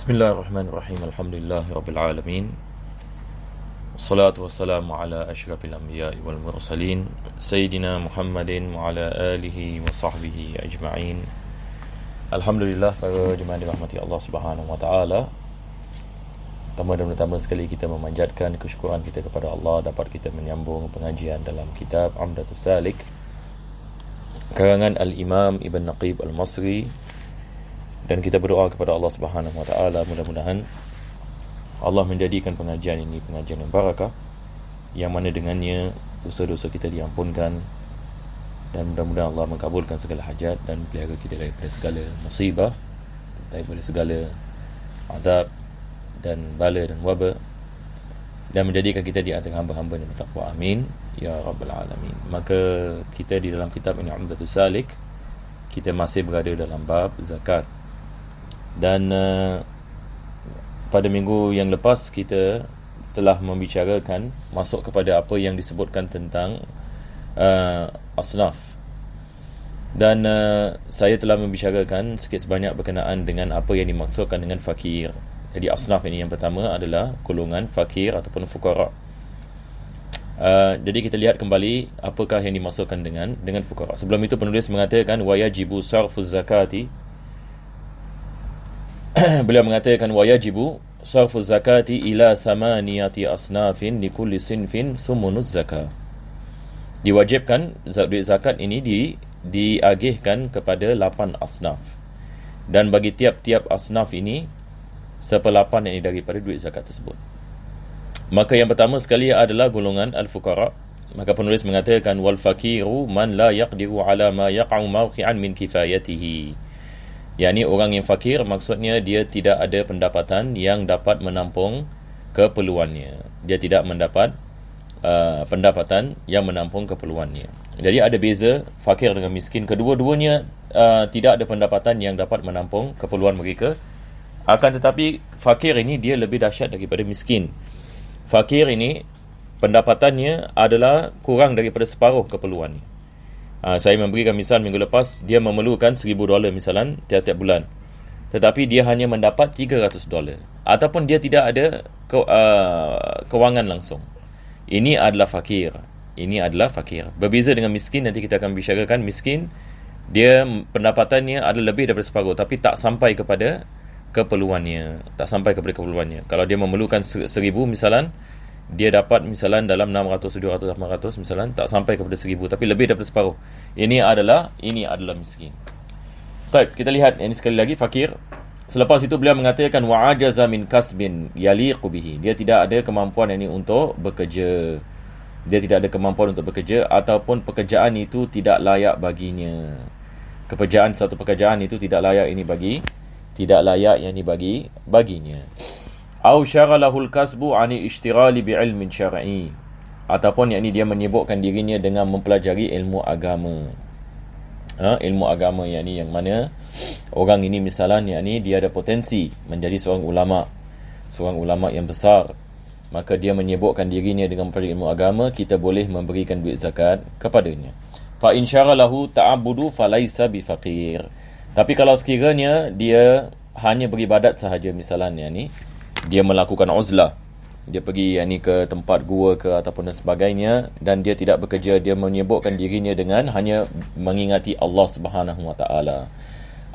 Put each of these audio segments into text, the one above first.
Bismillahirrahmanirrahim. Alhamdulillahirabbil alamin. Wassalatu wassalamu ala asyrafil anbiya'i wal mursalin sayyidina Muhammadin wa ala alihi wa sahbihi ajma'in. Alhamdulillah, para jemaah dirahmati Allah Subhanahu wa taala. Pertama sekali kita memanjatkan kesyukuran kita kepada Allah dapat kita menyambung pengajian dalam kitab Umdatus Salik karangan Al-Imam Ibn Naqib Al-Masri. Dan kita berdoa kepada Allah Subhanahu wa taala, mudah-mudahan Allah menjadikan pengajian ini pengajian yang barakah, yang mana dengannya dosa-dosa kita diampunkan, dan mudah-mudahan Allah mengabulkan segala hajat dan pelihara kita daripada segala musibah, daripada segala azab dan bala dan wabak, dan menjadikan kita di antara hamba-hamba yang bertakwa. Amin ya rabbal alamin. Maka kita di dalam kitab ini Umdatus Salik, kita masih berada dalam bab zakat. Dan pada minggu yang lepas kita telah membicarakan masuk kepada apa yang disebutkan tentang asnaf. Dan saya telah membicarakan sikit sebanyak berkenaan dengan apa yang dimaksudkan dengan fakir. Jadi asnaf ini yang pertama adalah golongan fakir ataupun fuqara. Jadi kita lihat kembali apakah yang dimaksudkan dengan fuqara. Sebelum itu penulis mengatakan wayajibu sarfuz zakati. Beliau mengatakan wayajibu sarfuz zakati ila thamaniyati asnafin li kulli sinfin thumunuz zakah. Diwajibkan duit zakat ini diagihkan kepada 8 asnaf. Dan bagi tiap-tiap asnaf ini 1/8 yang daripada duit zakat tersebut. Maka yang pertama sekali adalah golongan al-fuqara. Maka penulis mengatakan wal faqiru man la yaqdiru ala ma yaqa'u mawqi'an min kifayatihi. Yakni orang yang fakir maksudnya dia tidak ada pendapatan yang dapat menampung keperluannya. Dia tidak mendapat pendapatan yang menampung keperluannya. Jadi ada beza fakir dengan miskin. Kedua-duanya tidak ada pendapatan yang dapat menampung keperluan mereka. Akan tetapi fakir ini dia lebih dahsyat daripada miskin. Fakir ini pendapatannya adalah kurang daripada separuh keperluannya. Saya memberikan misal minggu lepas, dia memerlukan $1,000 misalan tiap-tiap bulan, tetapi dia hanya mendapat $300, ataupun dia tidak ada kewangan langsung. Ini adalah fakir. Berbeza dengan miskin. Nanti kita akan bicarakan miskin, dia pendapatannya ada lebih daripada separuh, tapi tak sampai kepada keperluannya. Kalau dia memerlukan 1,000 misalan, dia dapat misalan dalam 600, 700, 800 misalan, tak sampai kepada 1,000, tapi lebih daripada separuh. Ini adalah miskin. Baik, kita lihat ini sekali lagi fakir. Selepas itu beliau mengatakan wa'ajaza min kasbin yaliqu bihi. Dia tidak ada kemampuan ini untuk bekerja. Ataupun pekerjaan itu tidak layak baginya. Satu pekerjaan itu tidak layak baginya. Au syaghalahul kasbu ani ishtirali bi'ilmin syar'i, ataupun yakni dia menyibukkan dirinya dengan mempelajari ilmu agama. Ilmu agama yakni yang mana orang ini misalnya yakni dia ada potensi menjadi seorang ulama yang besar, maka dia menyibukkan dirinya dengan mempelajari ilmu agama, kita boleh memberikan duit zakat kepadanya. Fa in syaghalahu ta'abbudu falaisa bifaqir. Tapi kalau sekiranya dia hanya beribadat sahaja, misalnya ni dia melakukan uzlah, dia pergi ke tempat gua ke ataupun dan sebagainya, dan dia tidak bekerja, dia menyibukkan dirinya dengan hanya mengingati Allah Subhanahu wa taala.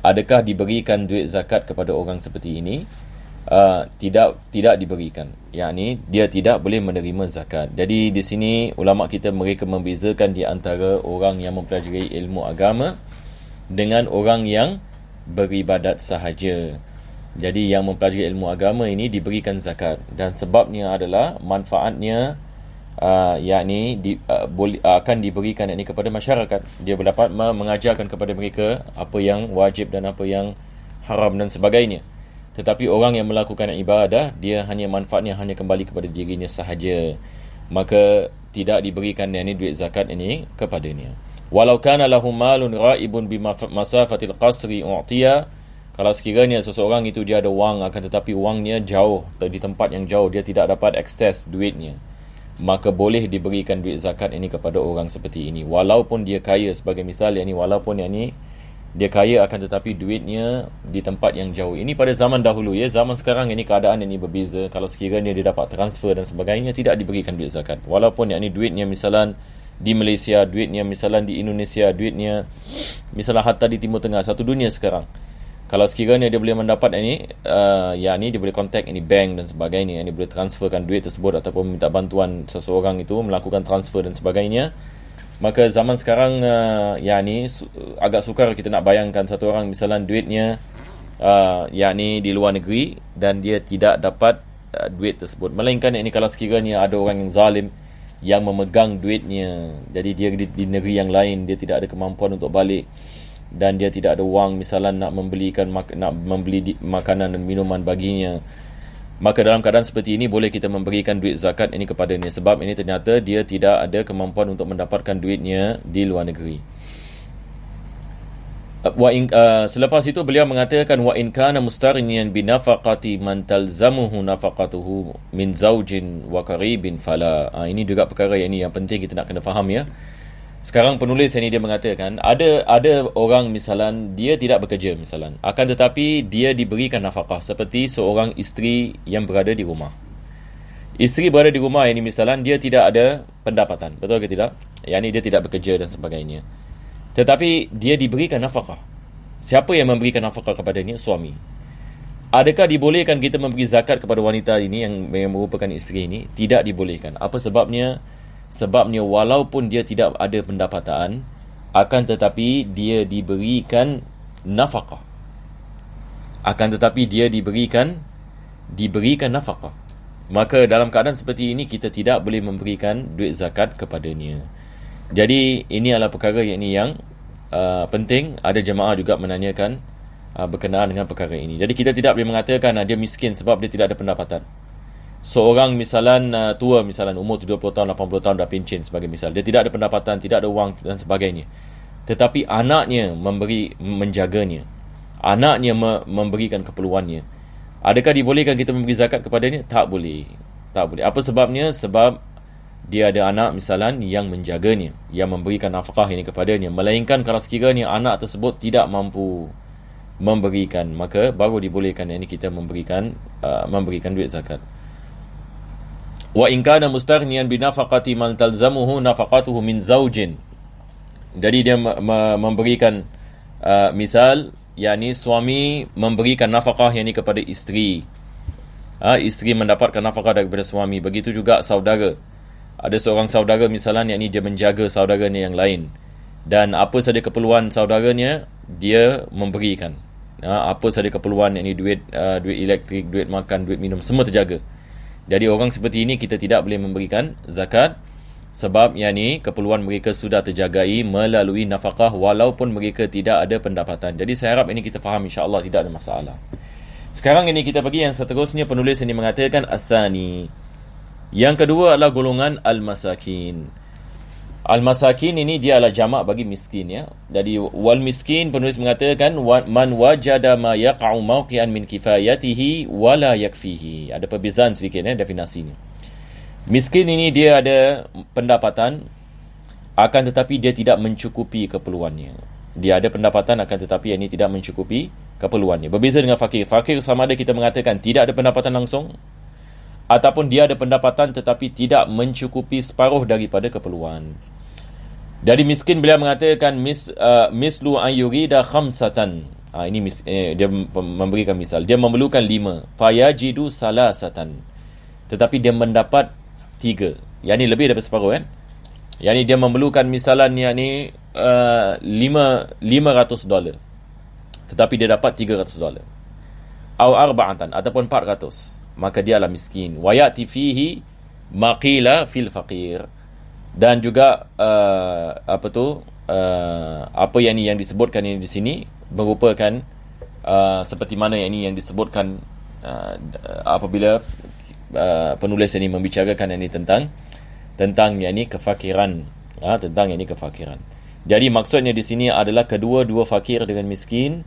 Adakah diberikan duit zakat kepada orang seperti ini? Tidak diberikan. Yakni dia tidak boleh menerima zakat. Jadi di sini ulama kita mereka membezakan di antara orang yang mempelajari ilmu agama dengan orang yang beribadat sahaja. Jadi yang mempelajari ilmu agama ini diberikan zakat, dan sebabnya adalah manfaatnya akan diberikan kepada masyarakat. Dia dapat mengajarkan kepada mereka apa yang wajib dan apa yang haram dan sebagainya. Tetapi orang yang melakukan ibadah, dia manfaatnya hanya kembali kepada dirinya sahaja, maka tidak diberikan duit zakat ini kepadanya. Walau kana lahum malun raibun bi masafatil qasri u'tiya. Kalau sekiranya seseorang itu dia ada wang, akan tetapi wangnya jauh, atau di tempat yang jauh, dia tidak dapat akses duitnya, maka boleh diberikan duit zakat ini kepada orang seperti ini, walaupun dia kaya. Sebagai misal, walaupun Dia kaya akan tetapi duitnya di tempat yang jauh. Ini pada zaman dahulu ya. Zaman sekarang ini keadaan ini berbeza. Kalau sekiranya dia dapat transfer dan sebagainya, tidak diberikan duit zakat. Walaupun yakni duitnya misalan di Malaysia, duitnya misalan di Indonesia, duitnya misalan hatta di Timur Tengah, satu dunia sekarang. Kalau sekiranya dia boleh mendapat ini, yakni dia boleh contact ini bank dan sebagainya, ini boleh transferkan duit tersebut ataupun minta bantuan seseorang itu melakukan transfer dan sebagainya. Maka zaman sekarang yakni agak sukar kita nak bayangkan satu orang misalnya duitnya yakni di luar negeri dan dia tidak dapat duit tersebut. Melainkan ini kalau sekiranya ada orang yang zalim yang memegang duitnya, jadi dia di negeri yang lain, dia tidak ada kemampuan untuk balik dan dia tidak ada wang misalnya nak membeli makanan dan minuman baginya, maka dalam keadaan seperti ini boleh kita memberikan duit zakat ini kepadanya, sebab ini ternyata dia tidak ada kemampuan untuk mendapatkan duitnya di luar negeri. Selepas itu beliau mengatakan wa in kana mustarniyan bi nafaqati man talzamuhu nafaqatuhu min zaujin wa qaribin fala. Ini juga perkara yang penting kita nak kena faham ya. Sekarang penulis ini dia mengatakan ada orang misalan dia tidak bekerja misalan, akan tetapi dia diberikan nafkah seperti seorang isteri yang berada di rumah. Isteri berada di rumah ini misalan dia tidak ada pendapatan, betul ke tidak? Yang dia tidak bekerja dan sebagainya. Tetapi dia diberikan nafkah. Siapa yang memberikan nafkah kepadanya? Suami. Adakah dibolehkan kita memberi zakat kepada wanita ini yang merupakan isteri ini? Tidak dibolehkan. Apa sebabnya? Sebabnya walaupun dia tidak ada pendapatan, akan tetapi dia diberikan nafkah. Akan tetapi dia diberikan nafkah. Maka dalam keadaan seperti ini kita tidak boleh memberikan duit zakat kepadanya. Jadi ini adalah perkara yang penting. Ada jemaah juga menanyakan berkenaan dengan perkara ini. Jadi kita tidak boleh mengatakan dia miskin sebab dia tidak ada pendapatan. Seorang misalan tua, misalan umur 70 tahun, 80 tahun dah pencen sebagai misal. Dia tidak ada pendapatan, tidak ada wang dan sebagainya. Tetapi anaknya menjaganya. Anaknya memberikan keperluannya. Adakah dibolehkan kita memberi zakat kepadanya? Tak boleh. Tak boleh. Apa sebabnya? Sebab dia ada anak misalan yang menjaganya, yang memberikan nafkah ini kepadanya. Melainkan kalau sekiranya anak tersebut tidak mampu memberikan, maka baru dibolehkan ini kita memberikan duit zakat. Wa in kana mustaghniyan bi nafaqati man talzamuhu nafaqatuhu min zaujin. Jadi dia memberikan misal yakni suami memberikan nafkah yakni kepada isteri. Isteri mendapatkan nafkah daripada suami. Begitu juga saudara. Ada seorang saudara misalnya yakni dia menjaga saudaranya yang lain, dan apa sahaja keperluan saudaranya dia memberikan. Apa sahaja keperluan yakni duit elektrik, duit makan, duit minum, semua terjaga. Jadi orang seperti ini kita tidak boleh memberikan zakat sebab yakni keperluan mereka sudah terjagai melalui nafkah walaupun mereka tidak ada pendapatan. Jadi saya harap ini kita faham, insya-Allah tidak ada masalah. Sekarang ini kita pergi yang seterusnya. Penulis ini mengatakan as-sani. Yang kedua adalah golongan al-masakin. Al-masakin ini dia adalah jamak bagi miskin ya. Jadi wal miskin, penulis mengatakan man wajada ma yaqa'u mawqi'an min kifayatihi wala yakfihi. Ada perbezaan sedikit definisinya. Miskin ini dia ada pendapatan akan tetapi dia tidak mencukupi keperluannya. Dia ada pendapatan akan tetapi ini tidak mencukupi keperluannya. Berbeza dengan fakir. Fakir sama ada kita mengatakan tidak ada pendapatan langsung, ataupun dia ada pendapatan tetapi tidak mencukupi separuh daripada keperluan. Dari miskin beliau mengatakan mislu an yurida khamsatan. Dia memberikan misal. Dia memerlukan 5. Fayajidu salasatan. Tetapi dia mendapat 3. Yang ini lebih daripada separuh kan? Yang ini dia memerlukan misalan yang ini $500. Tetapi dia dapat $300. Au arba'atan ataupun 400. Maka dia adalah miskin. Wa ya'ti fihi maqila fil faqir. Dan juga apa yang disebutkan ini di sini merupakan seperti mana yang disebutkan apabila penulis ini membicarakan ini tentang yang ini kefakiran, tentang yang ini kefakiran. Jadi maksudnya di sini adalah kedua-dua fakir dengan miskin,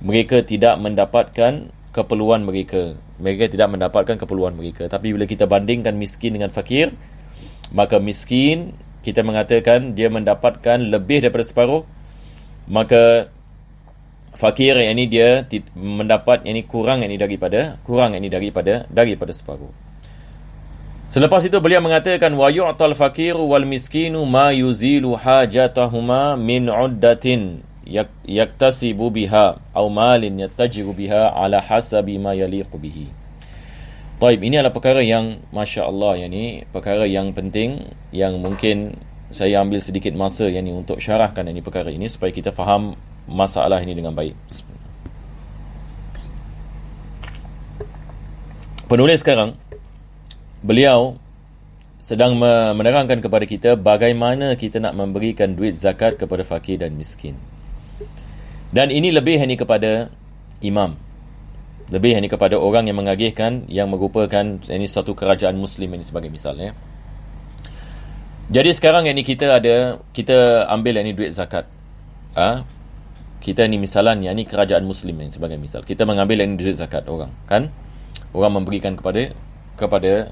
mereka tidak mendapatkan keperluan mereka. Mereka tidak mendapatkan keperluan mereka. Tapi bila kita bandingkan miskin dengan fakir, maka miskin kita mengatakan dia mendapatkan lebih daripada separuh. Maka fakir, yang ini dia mendapat yang ini kurang yang ini daripada separuh. Selepas itu beliau mengatakan wa yu'tal fakiru wal miskinu ma yuzilu hajatahuma min 'uddatin yaktasibu biha aw malin yattajiru biha ala hasabi ma yaliqu bihi. Taib, ini adalah perkara yang masya-Allah, yang ni perkara yang penting, yang mungkin saya ambil sedikit masa yang ni untuk syarahkan ini perkara ini supaya kita faham masalah ini dengan baik. Penulis sekarang, beliau sedang menerangkan kepada kita bagaimana kita nak memberikan duit zakat kepada fakir dan miskin. Dan ini lebih hanya kepada imam, lebih hanya kepada orang yang mengagihkan, yang merupakan ini satu kerajaan muslim ini sebagai misal, ya. Jadi sekarang yang ni kita ambil yang ni duit zakat. Kita ni misalan yang ni kerajaan muslim ini sebagai misal. Kita mengambil yang ni duit zakat orang, kan? Orang memberikan kepada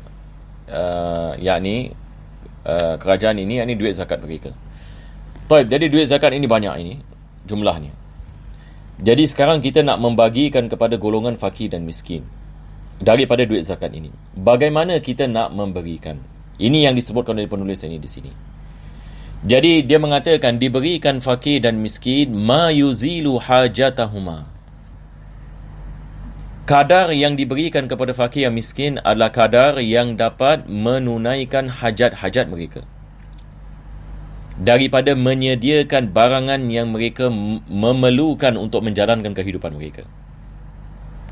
kerajaan ini, yang ni duit zakat mereka. Taib, jadi duit zakat ini banyak ini jumlahnya. Jadi sekarang kita nak membagikan kepada golongan fakir dan miskin daripada duit zakat ini. Bagaimana kita nak memberikan? Ini yang disebutkan oleh penulis ini di sini. Jadi dia mengatakan diberikan fakir dan miskin ma yuzilu hajatahuma. Kadar yang diberikan kepada fakir dan miskin adalah kadar yang dapat menunaikan hajat-hajat mereka, daripada menyediakan barangan yang mereka memerlukan untuk menjalankan kehidupan mereka.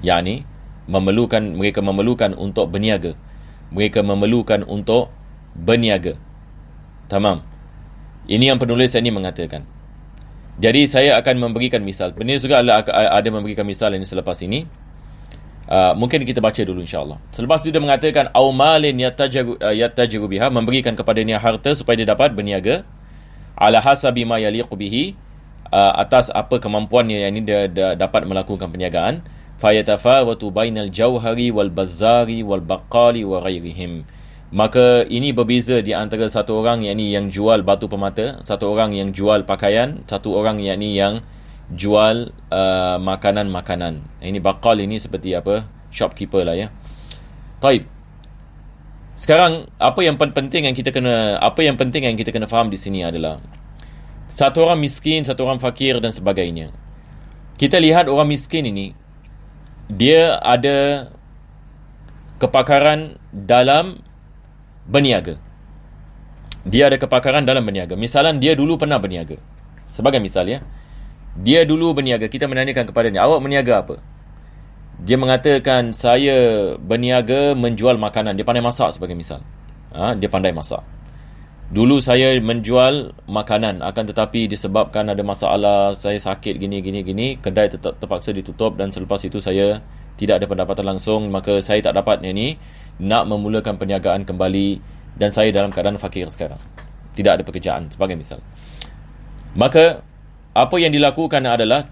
Yakni mereka memerlukan untuk berniaga, mereka memerlukan untuk berniaga. Tamam. Ini yang penulis ini mengatakan. Jadi saya akan memberikan misal. Penulis juga ada memberikan misal ini selepas ini. Mungkin kita baca dulu insya-Allah. Selepas itu dia mengatakan au malin yattajiru biha, memberikan kepadanya harta supaya dia dapat berniaga ala hasabi ma yaliqu bihi, atas apa kemampuannya, yang ini dia dapat melakukan perniagaan. Fayatafawatu bainal jauhari wal bazzari wal baqali wa ghairihim. Maka ini berbeza di antara satu orang yang jual batu permata, satu orang yang jual pakaian, satu orang yang jual makanan-makanan. Ini baqal ini seperti apa? Shopkeeper lah, ya. Taib. Sekarang apa yang penting yang kita kena faham di sini adalah satu orang miskin, satu orang fakir dan sebagainya. Kita lihat orang miskin ini, dia ada kepakaran dalam berniaga. Misalan dia dulu pernah berniaga. Sebagai misal, ya. Dia dulu berniaga. Kita menanyakan kepadanya, awak berniaga apa? Dia mengatakan, saya berniaga menjual makanan. Dia pandai masak sebagai misal. Dia pandai masak. Dulu saya menjual makanan, akan tetapi disebabkan ada masalah, saya sakit gini, kedai terpaksa ditutup, dan selepas itu saya tidak ada pendapatan langsung, maka saya tak dapat nak memulakan perniagaan kembali, dan saya dalam keadaan fakir sekarang. Tidak ada pekerjaan sebagai misal. Maka apa yang dilakukan adalah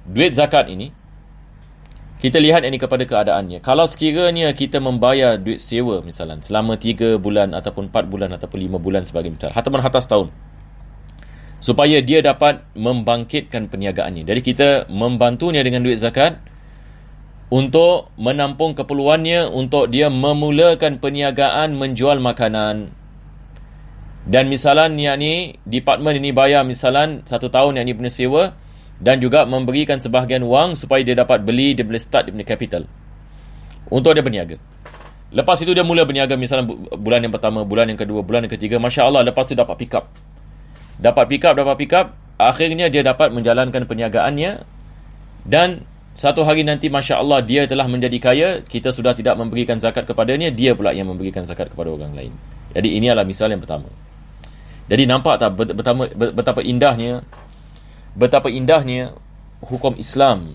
duit zakat ini, kita lihat ini kepada keadaannya. Kalau sekiranya kita membayar duit sewa misalan selama 3 bulan ataupun 4 bulan ataupun 5 bulan sebagai misal, ataupun hatta setahun, supaya dia dapat membangkitkan perniagaannya. Jadi kita membantunya dengan duit zakat untuk menampung keperluannya, untuk dia memulakan perniagaan menjual makanan. Dan misalan department ini bayar misalan 1 tahun yang ini punya sewa, dan juga memberikan sebahagian wang supaya dia dapat beli, dia boleh start dia punya capital untuk dia berniaga. Lepas itu dia mula berniaga misalnya bulan yang pertama, bulan yang kedua, bulan yang ketiga, Masya Allah, lepas itu dapat pick up. Akhirnya dia dapat menjalankan perniagaannya, dan satu hari nanti Masya Allah dia telah menjadi kaya, kita sudah tidak memberikan zakat kepadanya, dia pula yang memberikan zakat kepada orang lain. Jadi ini adalah misal yang pertama. Jadi nampak tak betapa indahnya hukum Islam.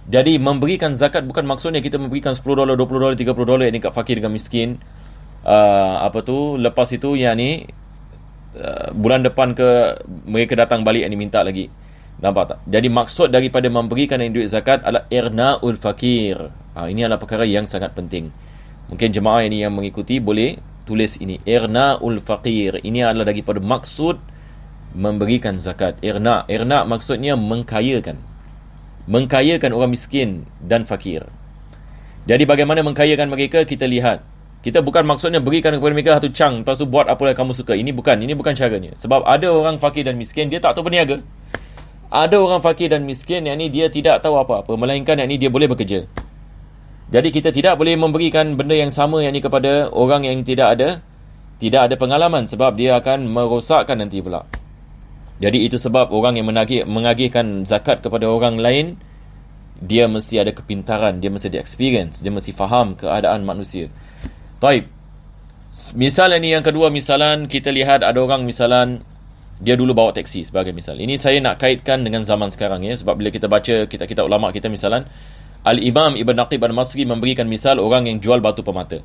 Jadi memberikan zakat bukan maksudnya kita memberikan $10, $20, $30 yang kat fakir dengan miskin. Lepas itu bulan depan mereka datang balik yang minta lagi. Nampak tak? Jadi maksud daripada memberikan duit zakat adalah irna'ul fakir. Ini adalah perkara yang sangat penting. Mungkin jemaah ini yang mengikuti boleh tulis ini, irna'ul fakir. Ini adalah daripada maksud memberikan zakat. Irna maksudnya mengkayakan. mengkayakan orang miskin dan fakir. Jadi bagaimana mengkayakan mereka, kita lihat. Kita bukan maksudnya berikan kepada mereka satu cang, lepas tu buat apa yang kamu suka. Ini bukan caranya. Sebab ada orang fakir dan miskin, dia tak tahu berniaga. Ada orang fakir dan miskin, yang ni dia tidak tahu apa-apa, melainkan yang ni dia boleh bekerja. Jadi kita tidak boleh memberikan benda yang sama yang ni kepada orang yang tidak ada pengalaman, sebab dia akan merosakkan nanti pula. Jadi itu sebab orang yang mengagihkan zakat kepada orang lain, dia mesti ada kepintaran, dia mesti ada experience, dia mesti faham keadaan manusia. Taib. Misalnya ni yang kedua, misalan kita lihat ada orang misalan dia dulu bawa teksi sebagai misal. Ini saya nak kaitkan dengan zaman sekarang ya, sebab bila kita baca kitab-kitab ulama kita misalan Al-Imam Ibn Naqib Al-Masri memberikan misal orang yang jual batu permata.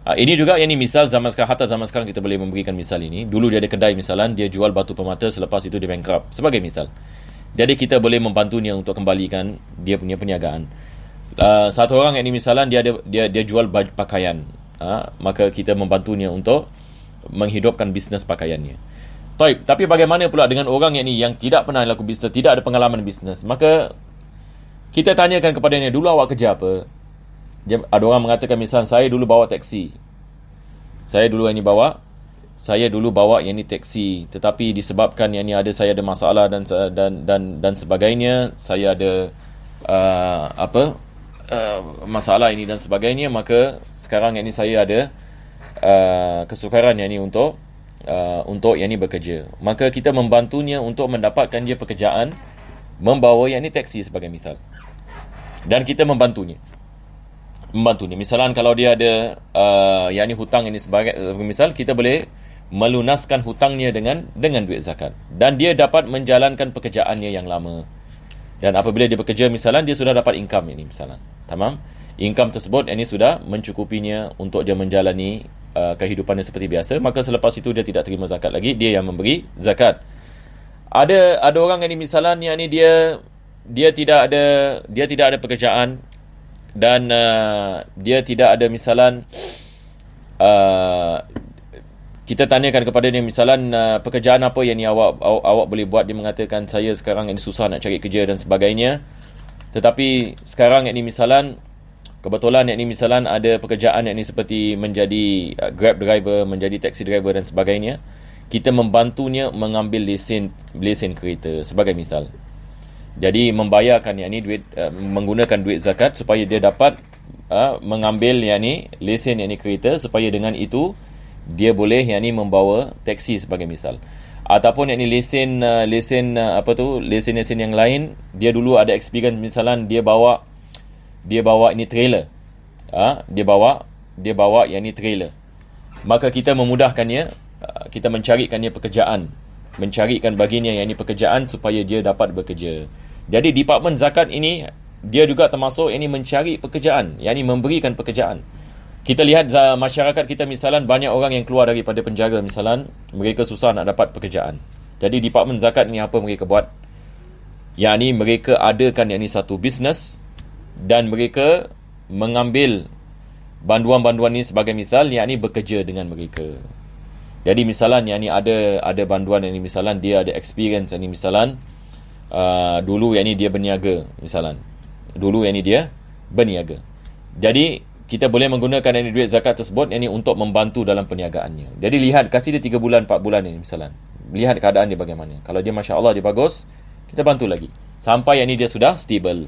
Ini juga yang ni misal zaman sekarang, hatta zaman sekarang kita boleh memberikan misal ini. Dulu dia ada kedai misalan, dia jual batu permata, selepas itu dia bankrupt sebagai misal. Jadi kita boleh membantunya untuk kembalikan dia punya perniagaan. Satu orang yang ni misalan dia jual baju pakaian. Maka kita membantunya untuk menghidupkan bisnes pakaiannya. Tapi bagaimana pula dengan orang yang tidak pernah lakukan bisnes, tidak ada pengalaman bisnes? Maka kita tanyakan kepadanya, dulu awak kerja apa? Ada orang mengatakan misal, saya dulu bawa teksi. Saya dulu bawa yang ni teksi, tetapi disebabkan yang ni saya ada masalah dan sebagainya, saya ada masalah ini dan sebagainya, maka sekarang yang ni saya ada kesukaran yang ni untuk yang ni bekerja. Maka kita membantunya untuk mendapatkan dia pekerjaan, membawa yang ni teksi sebagai misal. Dan kita membantunya. Misalan kalau dia ada yang ni hutang ini sebagai misal, kita boleh melunaskan hutangnya dengan duit zakat, dan dia dapat menjalankan pekerjaannya yang lama. Dan apabila dia bekerja misalan, dia sudah dapat income ini misalan. Tamam? Income tersebut ini sudah mencukupinya untuk dia menjalani kehidupannya seperti biasa, maka selepas itu dia tidak terima zakat lagi, dia yang memberi zakat. Ada orang yang ni misalan yang ni dia tidak ada pekerjaan, dan dia tidak ada misalan kita tanyakan kepada dia misalan pekerjaan apa yang ni awak boleh buat. Dia mengatakan saya sekarang ini susah nak cari kerja dan sebagainya, tetapi sekarang yang ni misalan kebetulan yang ni misalan ada pekerjaan yang ni seperti menjadi Grab driver, menjadi taxi driver dan sebagainya. Kita membantunya mengambil lesen kereta sebagai misal. Jadi membayarkan yang ni duit, menggunakan duit zakat supaya dia dapat mengambil yang ni lesen yang ni kereta, supaya dengan itu dia boleh yang ni membawa taksi sebagai misal. Ataupun yang ni lesen yang lain, dia dulu ada experience misalan dia bawa ini trailer. Dia bawa yang ni trailer. Maka kita memudahkannya, kita mencarikannya pekerjaan, mencarikan baginya yang ni pekerjaan supaya dia dapat bekerja. Jadi departmen zakat ini dia juga termasuk yang ni mencari pekerjaan, yang ni memberikan pekerjaan. Kita lihat masyarakat kita misalan banyak orang yang keluar daripada penjara misalan, mereka susah nak dapat pekerjaan. Jadi departmen zakat ni apa mereka buat? Yang ni mereka adakan yang ni satu bisnes, dan mereka mengambil banduan-banduan ni sebagai misal, yang ni bekerja dengan mereka. Jadi misalan yang ni ada banduan yang ni misalan dia ada experience yang ni misalan dulu yang ni dia berniaga misalan. Jadi kita boleh menggunakan yang ni duit zakat tersebut yang ni untuk membantu dalam perniagaannya. Jadi lihat, kasih dia 3 bulan 4 bulan ni misalan. Lihat keadaan dia bagaimana. Kalau dia masya-Allah dia bagus, kita bantu lagi sampai yang ni dia sudah stable.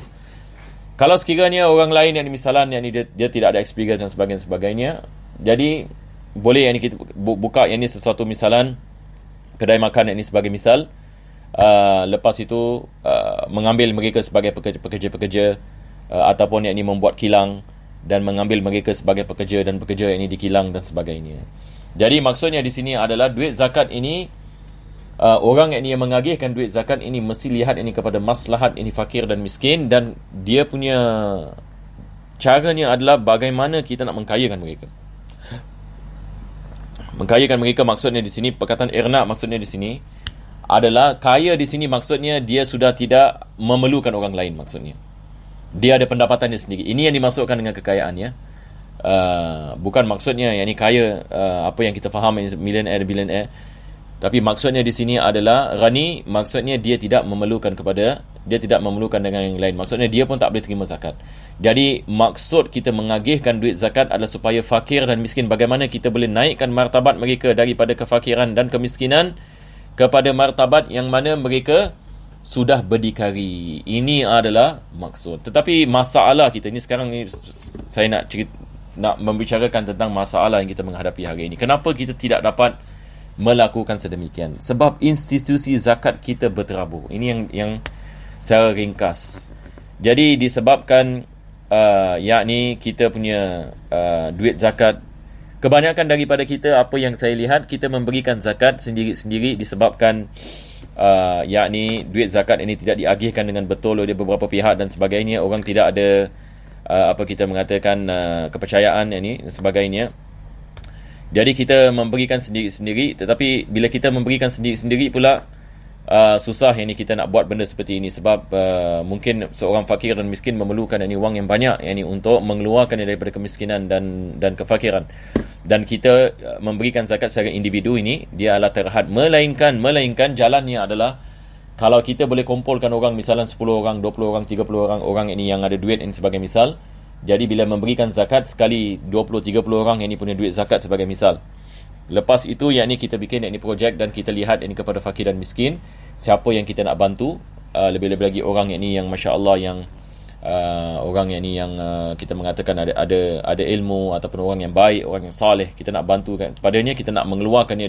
Kalau sekiranya orang lain yang ni misalan yang ni dia tidak ada experience dan sebagainya, jadi boleh yang ni kita buka yang ni sesuatu misalan kedai makan yang ni sebagai misal. Lepas itu mengambil mereka sebagai pekerja-pekerja, ataupun yang ni membuat kilang dan mengambil mereka sebagai pekerja, dan pekerja yang ni di kilang dan sebagainya. Jadi maksudnya di sini adalah duit zakat ini, orang yang mengagihkan duit zakat ini mesti lihat ini kepada maslahat ini fakir dan miskin, dan dia punya caranya adalah bagaimana kita nak mengkayakan mereka. Mengkayakan mereka maksudnya di sini, perkataan irna maksudnya di sini adalah kaya di sini maksudnya dia sudah tidak memerlukan orang lain maksudnya. Dia ada pendapatannya sendiri. Ini yang dimasukkan dengan kekayaan ya. Bukan maksudnya yang ni kaya apa yang kita faham ini billionaire. Tapi maksudnya di sini adalah ghani, maksudnya dia tidak memerlukan kepada dia tidak memerlukan dengan yang lain. Maksudnya dia pun tak boleh terima zakat. Jadi maksud kita mengagihkan duit zakat adalah supaya fakir dan miskin, bagaimana kita boleh naikkan martabat mereka daripada kefakiran dan kemiskinan kepada martabat yang mana mereka sudah berdikari. Ini adalah maksud. Tetapi masalah kita ni sekarang ni, saya nak membicarakan tentang masalah yang kita menghadapi hari ini. Kenapa kita tidak dapat melakukan sedemikian? Sebab institusi zakat kita berterabur. Ini yang secara ringkas. Jadi disebabkan yakni kita punya duit zakat, kebanyakan daripada kita, apa yang saya lihat, kita memberikan zakat sendiri-sendiri disebabkan yakni duit zakat ini tidak diagihkan dengan betul oleh beberapa pihak dan sebagainya. Orang tidak ada apa kita mengatakan kepercayaan ini dan sebagainya. Jadi kita memberikan sendiri-sendiri, tetapi bila kita memberikan sendiri-sendiri pula susah ini kita nak buat benda seperti ini, sebab mungkin seorang fakir dan miskin memerlukan ini wang yang banyak ini untuk mengeluarkan daripada kemiskinan dan kefakiran. Dan kita memberikan zakat secara individu ini dia adalah terhad, melainkan jalannya adalah kalau kita boleh kumpulkan orang, misalnya 10 orang, 20 orang, 30 orang ini yang ada duit ini sebagai misal. Jadi bila memberikan zakat sekali 20-30 orang yang ini punya duit zakat sebagai misal. Lepas itu yakni kita bikin yakni projek dan kita lihat yakni kepada fakir dan miskin, siapa yang kita nak bantu, lebih-lebih lagi orang yakni yang masya-Allah yang orang yakni yang kita mengatakan ada ilmu ataupun orang yang baik, orang yang soleh, kita nak bantu padanya, kita nak mengeluarkannya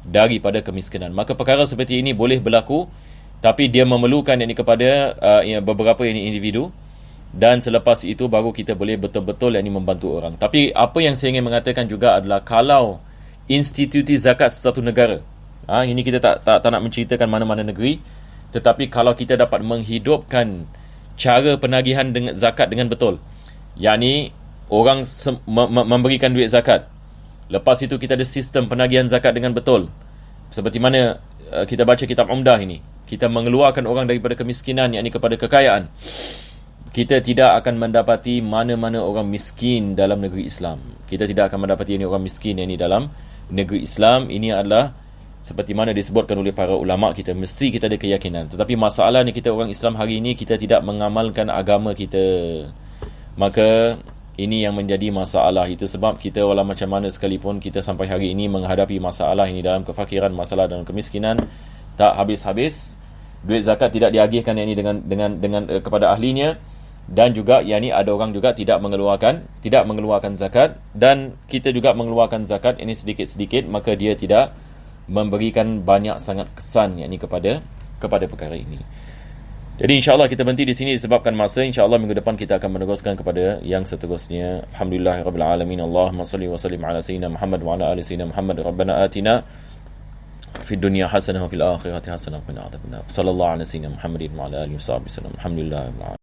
daripada kemiskinan. Maka perkara seperti ini boleh berlaku, tapi dia memerlukan yakni kepada beberapa yakni individu. Dan selepas itu baru kita boleh betul-betul yakni membantu orang. Tapi apa yang saya ingin mengatakan juga adalah kalau institusi zakat satu negara, ini kita tak nak menceritakan mana-mana negeri, tetapi kalau kita dapat menghidupkan cara penagihan zakat dengan betul, yakni orang memberikan duit zakat, lepas itu kita ada sistem penagihan zakat dengan betul, seperti mana kita baca kitab Umdah ini, kita mengeluarkan orang daripada kemiskinan yakni kepada kekayaan. Kita tidak akan mendapati mana-mana orang miskin dalam negeri Islam. Kita tidak akan mendapati ini orang miskin yang ini dalam negeri Islam. Ini adalah seperti mana disebutkan oleh para ulama kita. Mesti kita ada keyakinan. Tetapi masalah ni kita orang Islam hari ini, kita tidak mengamalkan agama kita. Maka ini yang menjadi masalah. Itu sebab kita walau macam mana sekalipun kita sampai hari ini menghadapi masalah ini dalam kefakiran, masalah dalam kemiskinan, tak habis-habis. Duit zakat tidak diagihkan yang ini dengan kepada ahlinya. Dan juga yakni ada orang juga tidak mengeluarkan zakat, dan kita juga mengeluarkan zakat ini sedikit-sedikit, maka dia tidak memberikan banyak sangat kesan yakni kepada perkara ini. Jadi insya-Allah kita berhenti di sini disebabkan masa. Insya-Allah minggu depan kita akan meneruskan kepada yang seterusnya. Alhamdulillahirabbil alamin. Allahumma salli wa sallim ala sayyidina Muhammad wa ala ali sayyidina Muhammad. Rabbana atina fid dunya hasanah wa fil akhirati hasanah wa qina adzabannar. Sallallahu ala sayyidina Muhammadin wa ala alihi wasallam. Alhamdulillah.